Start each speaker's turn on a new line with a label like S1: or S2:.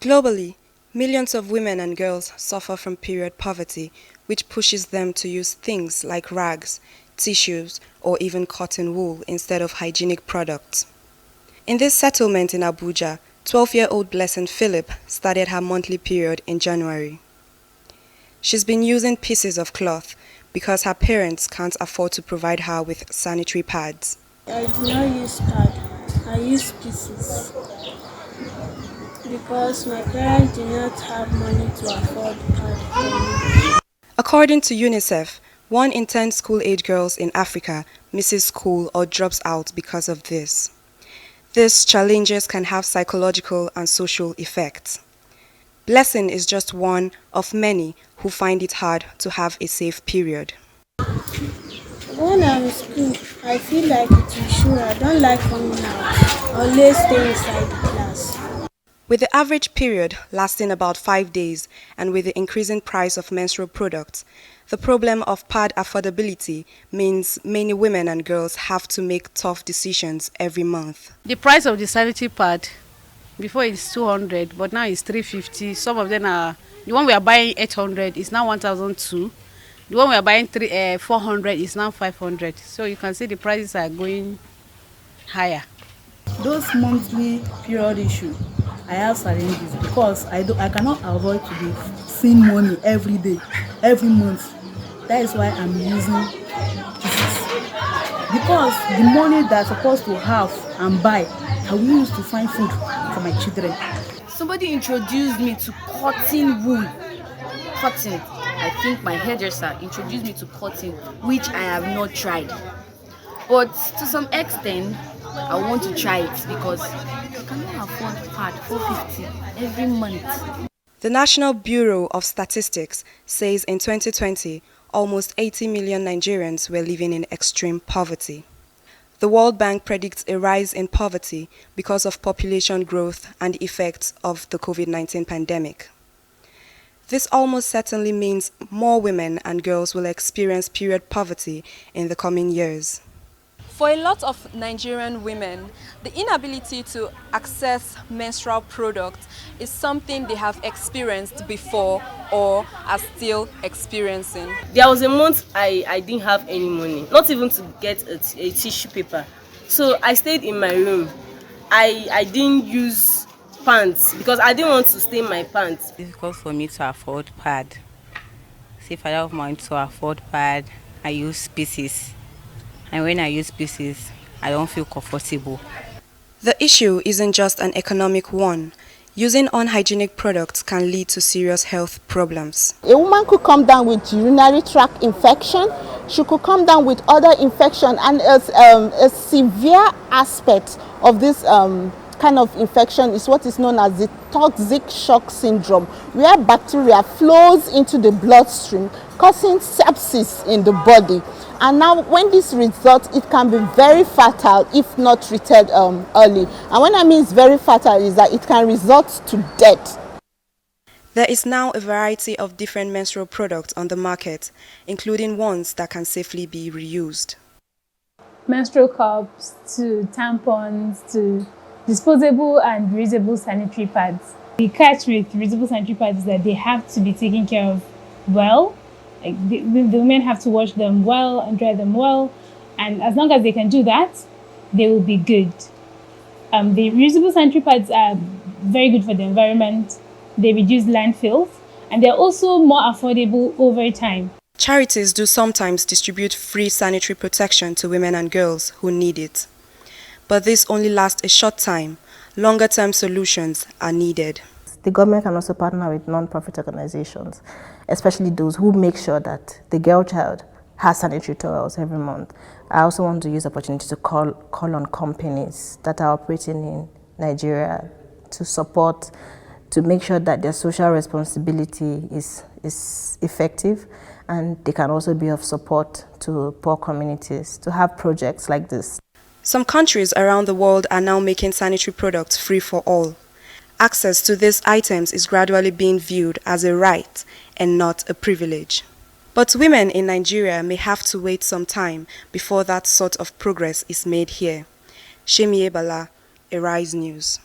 S1: Globally, millions of women and girls suffer from period poverty, which pushes them to use things like rags, tissues, or even cotton wool instead of hygienic products. In this settlement in Abuja, 12-year-old Blessing Philip started her monthly period in January. She's been using pieces of cloth because her parents can't afford to provide her with sanitary pads.
S2: I do not use pad, I use pieces because my parents do not have money to afford pad for me.
S1: According to UNICEF, 1 in 10 school-age girls in Africa misses school or drops out because of this. These challenges can have psychological and social effects. Blessing is just one of many who find it hard to have a safe period.
S2: When I'm in school, I feel like it will show. I don't like coming out, always stay inside the class.
S1: With the average period lasting about 5 days and with the increasing price of menstrual products, the problem of pad affordability means many women and girls have to make tough decisions every month.
S3: The price of the sanitary pad before it's 200, but now it's 350. Some of them are, the one we are buying 800 is now 1,002. The one we are buying 400 is now 500. So you can see the prices are going higher.
S4: Those monthly period issue, I have challenges because I cannot avoid to be seeing money every day, every month. That is why I'm using pieces. Because the money that I'm supposed to have and buy, I will use to find food for my children.
S5: Somebody introduced me to cotton wool. Cotton. I think my hairdresser introduced me to cotton, which I have not tried. But to some extent, I want to try it because I cannot afford pad 450 every month.
S1: The National Bureau of Statistics says in 2020, almost 80 million Nigerians were living in extreme poverty. The World Bank predicts a rise in poverty because of population growth and the effects of the COVID-19 pandemic. This almost certainly means more women and girls will experience period poverty in the coming years.
S6: For a lot of Nigerian women, the inability to access menstrual products is something they have experienced before or are still experiencing.
S7: There was a month I didn't have any money, not even to get a tissue paper. So I stayed in my room. I didn't use pants because I didn't want to stain my pants.
S8: It's difficult for me to afford pad. See, if I don't have money to afford pad, I use pieces. And when I use pieces, I don't feel comfortable.
S1: The issue isn't just an economic one. Using unhygienic products can lead to serious health problems.
S9: A woman could come down with urinary tract infection. She could come down with other infection, and a severe aspect of this kind of infection is what is known as the toxic shock syndrome, where bacteria flows into the bloodstream, causing sepsis in the body. And now when this results, it can be very fatal if not treated early. And when I mean it's very fatal is that it can result to death.
S1: There is now a variety of different menstrual products on the market, including ones that can safely be reused.
S10: Menstrual cups to tampons to disposable and reusable sanitary pads. The catch with reusable sanitary pads is that they have to be taken care of well. Like the women have to wash them well and dry them well, and as long as they can do that, they will be good. The reusable sanitary pads are very good for the environment. They reduce landfills, and they're also more affordable over time.
S1: Charities do sometimes distribute free sanitary protection to women and girls who need it. But this only lasts a short time. Longer-term solutions are needed.
S11: The government can also partner with non-profit organizations, especially those who make sure that the girl child has sanitary towels every month. I also want to use the opportunity to call on companies that are operating in Nigeria to support, to make sure that their social responsibility is effective, and they can also be of support to poor communities to have projects like this.
S1: Some countries around the world are now making sanitary products free for all. Access to these items is gradually being viewed as a right and not a privilege. But women in Nigeria may have to wait some time before that sort of progress is made here. Shemiye Bala, Arise News.